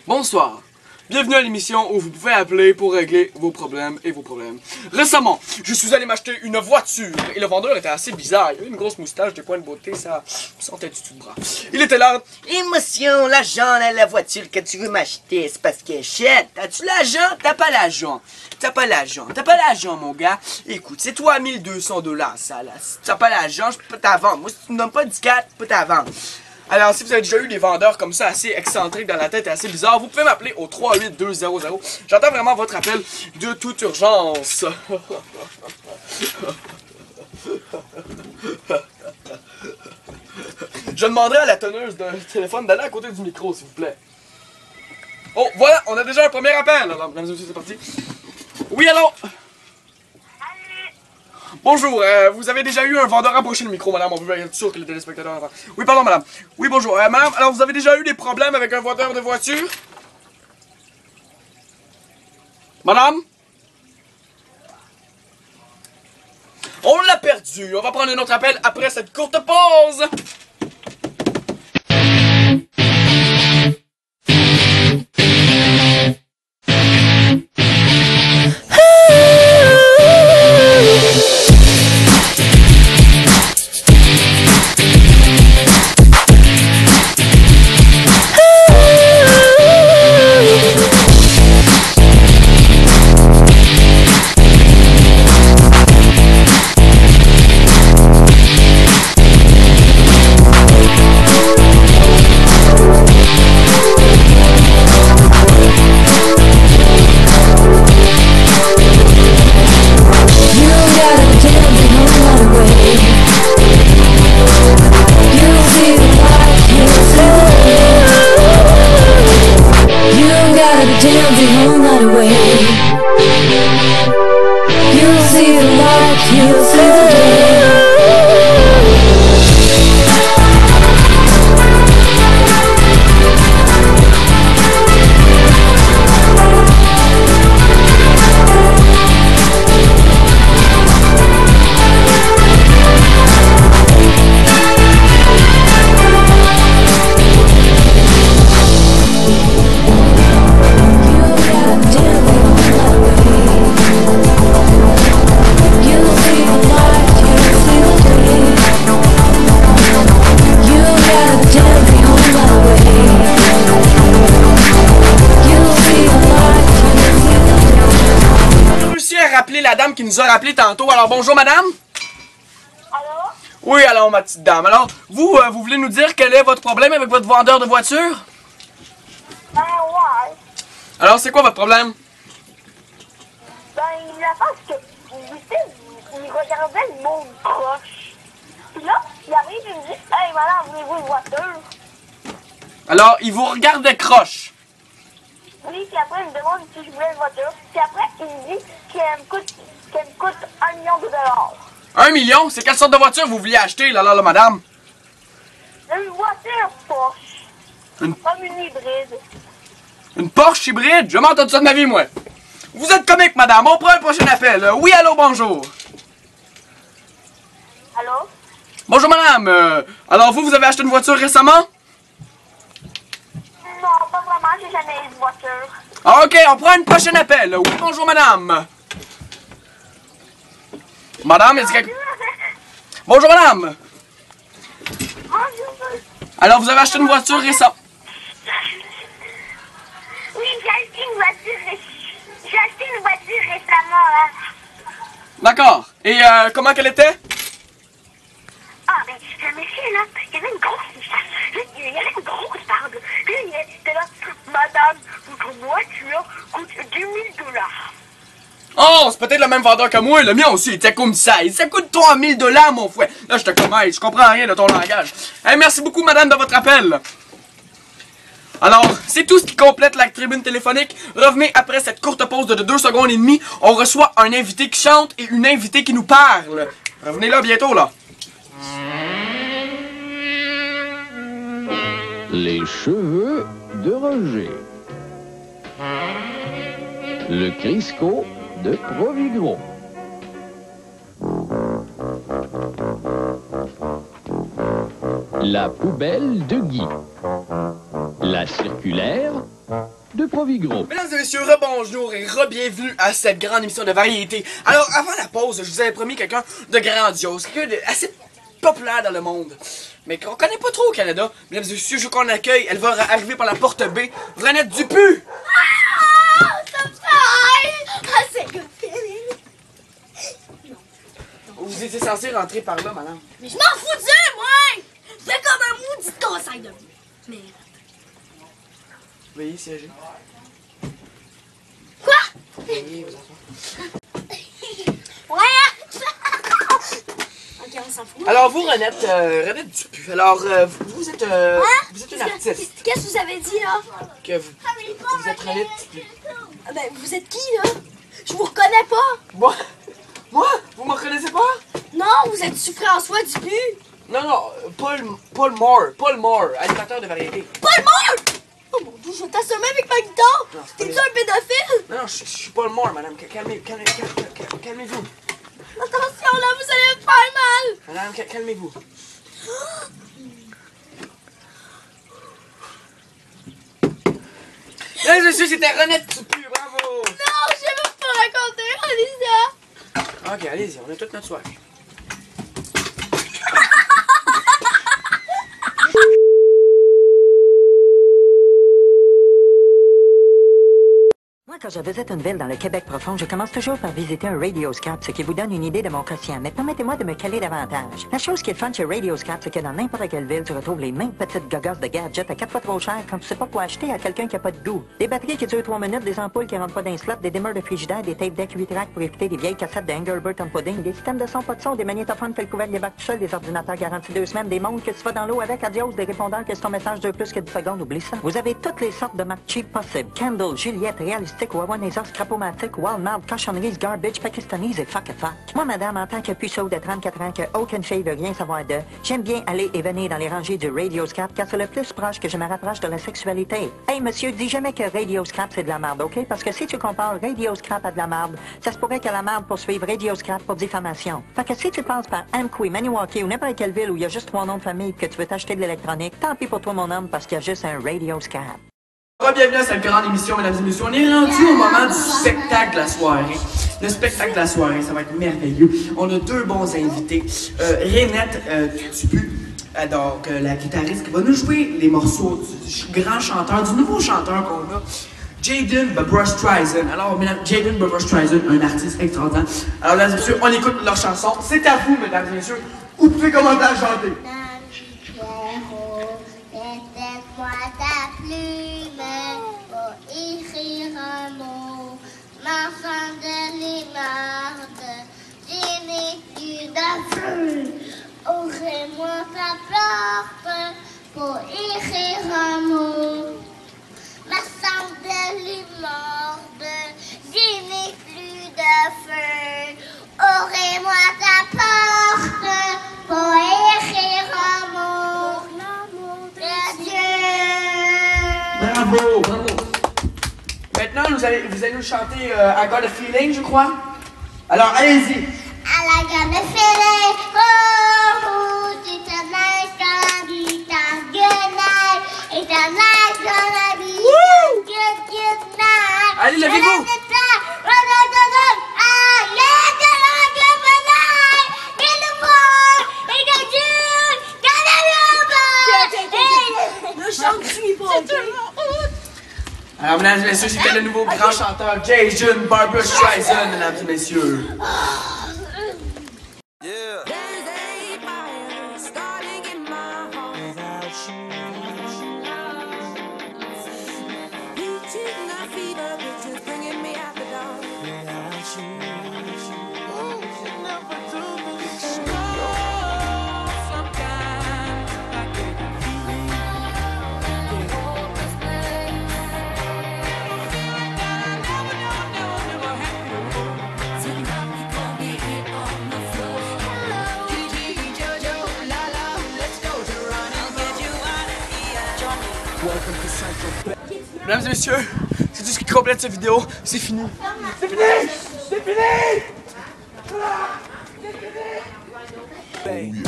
Bonsoir. Bienvenue à l'émission où vous pouvez appeler pour régler vos problèmes et vos problèmes. Récemment, je suis allé m'acheter une voiture et le vendeur était assez bizarre. Il avait une grosse moustache, des points de beauté, ça me sentait du tout de bras. Il était là. Émotion, l'argent, la voiture que tu veux m'acheter, c'est parce qu'elle est chère. As-tu l'argent? T'as pas l'argent. T'as pas l'argent. T'as pas l'argent, mon gars. Écoute, c'est toi 1200 $, ça, là. Si t'as pas l'argent, je peux t'en vendre. Moi, si tu me donnes pas du 4, je peux t'en vendre. Alors, si vous avez déjà eu des vendeurs comme ça, assez excentriques dans la tête et assez bizarres, vous pouvez m'appeler au 38200. J'attends vraiment votre appel de toute urgence. Je demanderai à la teneuse de téléphone d'aller à côté du micro, s'il vous plaît. Oh, voilà, on a déjà un premier appel. Alors, mesdames et messieurs, c'est parti. Oui, allô? Bonjour, vous avez déjà eu un vendeur approcher le micro, madame, on veut être sûr que les téléspectateurs entendent. Oui, pardon, madame. Oui, bonjour. Madame, alors vous avez déjà eu des problèmes avec un vendeur de voiture? Madame? On l'a perdu. On va prendre un autre appel après cette courte pause. La dame qui nous a rappelé tantôt. Alors bonjour madame. Allô? Oui, alors ma petite dame. Alors, vous voulez nous dire quel est votre problème avec votre vendeur de voiture? Ben ouais. Alors c'est quoi votre problème? Ben la face que il regardait le monde proche. Puis là, il arrive et me dit hey madame, voulez-vous une voiture? Alors, il vous regardait croche. Oui, puis après il me demande si je voulais une voiture. Puis après il me dit qu'elle me coûte 1 million de dollars. 1 million? C'est quelle sorte de voiture vous vouliez acheter, là, madame? Une voiture Porsche. Comme une hybride. Une Porsche hybride? Je m'entends ça de ma vie, moi. Vous êtes comique, madame. On prend un prochain appel. Oui, allô, bonjour. Allô? Bonjour, madame. Alors, vous avez acheté une voiture récemment? Non, pas vraiment. J'ai jamais eu de voiture. Ah, OK, on prend un prochain appel. Oui, bonjour, madame. Madame, est-ce que... Bonjour, madame. Bonjour. Alors, vous avez acheté une voiture récemment? Oui, j'ai acheté une voiture récemment, là. D'accord. Et comment qu'elle était? Ah, ben, le monsieur, là, il y avait une grosse moustache. Il y avait une grosse barbe. Puis il était là, madame, votre voiture coûte 10 000 $. Oh, c'est peut-être le même vendeur que moi. Le mien aussi, il était comme ça. Ça coûte 3 000 $, mon fouet. Là, je te commande, je comprends rien de ton langage. Hey, merci beaucoup, madame, de votre appel. Alors, c'est tout ce qui complète la tribune téléphonique. Revenez après cette courte pause de 2 secondes et demie. On reçoit un invité qui chante et une invitée qui nous parle. Revenez là bientôt, là. Les cheveux de Roger. Le Crisco de Provigro. La poubelle de Guy. La circulaire de Provigro. Mesdames et messieurs, rebonjour et re-bienvenue à cette grande émission de variété. Alors, avant la pause, je vous avais promis quelqu'un de grandiose, quelqu'un d'assez populaire dans le monde, mais qu'on connaît pas trop au Canada. Mesdames et messieurs, je veux qu'on accueille, elle va arriver par la porte B, Renette Dupuis. Ah, ça me fait... Ah, c'est good feeling. Vous étiez censé rentrer par là, madame. Mais je m'en foutais, moi! Fais comme un maudit conseil de vie. Mais... Veuillez siéger. Quoi? Veuillez vous asseoir. Ouais! Ok, on s'en fout. Alors vous, Renette Dupuis, alors vous êtes une artiste. Qu'est-ce que vous avez dit, là? Que vous êtes Renette Dupuis. Ah, ben, vous êtes qui, là? Je vous reconnais pas. Moi? Vous me reconnaissez pas? Non, vous êtes François Dupuis. Non, Paul Moore, animateur de variété. Paul Moore! Oh mon Dieu, je vais t'assommer avec ma guitare. Non, c'est pas T'es-tu un pédophile? Non, je suis Paul Moore, madame. Calmez-vous. Attention, là, vous allez me faire mal. Madame, calmez-vous. Mesdames et messieurs, c'était Renette Dupuis, bravo! Non, je vais pas raconter, Alicia. Ok, allez-y, on a toute notre soirée. Moi, quand je visite une ville dans le Québec profond, je commence toujours par visiter un Radioscope, ce qui vous donne une idée de mon quotient. Mais permettez-moi de me caler davantage. La chose qui est fun chez Radioscope, c'est que dans n'importe quelle ville, tu retrouves les mêmes petites gogosses de gadgets à 4 fois trop cher quand tu sais pas quoi acheter à quelqu'un qui a pas de goût. Des batteries qui durent 3 minutes, des ampoules qui rentrent pas d'un slot, des dimmers de frigidaire, des tape decks 8 tracks pour écouter des vieilles cassettes de Engelbert and Pudding, des systèmes de son pas de son, des magnétophones que le couvercle débarque tout seul, des ordinateurs garantis 2 semaines, des montres que tu vas dans l'eau avec, adios, des répondeurs que si ton message dure plus que 10 secondes, oublie ça. Vous avez toutes les sortes de marques cheap possibles. Candle, Juliette, Réalistique, Wawanesa, Crapomatic, Walmart, cochonneries, garbage, pakistanese et fuck. Moi, madame, en tant que puceau de 34 ans que aucune fille veut rien savoir de, j'aime bien aller et venir dans les rangées du Radioscope car c'est le plus proche que je me rapproche de la sexualité. Hey, monsieur, dis jamais que Radioscope c'est de la merde, OK? Parce que si tu compares Radioscope à de la merde, ça se pourrait que la merde poursuive Radioscope pour diffamation. Fait que si tu passes par Amqui, Maniwaki ou n'importe quelle ville où il y a juste 3 noms de famille que tu veux t'acheter de l'électronique, tant pis pour toi, mon homme, parce qu'il y a juste un Radioscope. Bienvenue à cette grande émission, mesdames et messieurs. On est rendu au moment du spectacle de la soirée. Le spectacle de la soirée, ça va être merveilleux. On a 2 bons invités. Renette Dupuis, donc la guitariste qui va nous jouer les morceaux du grand chanteur, du nouveau chanteur qu'on a, Jaden Barbra Streisand. Alors, Jaden Barbra Streisand, un artiste extraordinaire. Alors, mesdames et messieurs, on écoute leur chanson. C'est à vous, mesdames et messieurs. Vous pouvez commencer à chanter. Moi ta plume pour écrire un mot, m'enfant de limarde, je n'ai plus de feu. Ouvre-moi ta porte pour écrire un mot, m'enfant de limarde, je n'ai plus de feu. Ouvre-moi ta porte pour écrire un mot. Bravo! Maintenant, vous allez nous chanter I Got a Feeling, je crois. Alors, allez-y! I got a feeling, oh, it's a nice gonna be a good night. It's a nice gonna be a good night. Allez, levez-vous! Alors, mesdames et messieurs, c'était le nouveau grand chanteur Jaden Barbra Streisand, mesdames et messieurs. Mesdames et messieurs, c'est tout ce qui complète cette vidéo. C'est fini. C'est fini! C'est fini! C'est fini!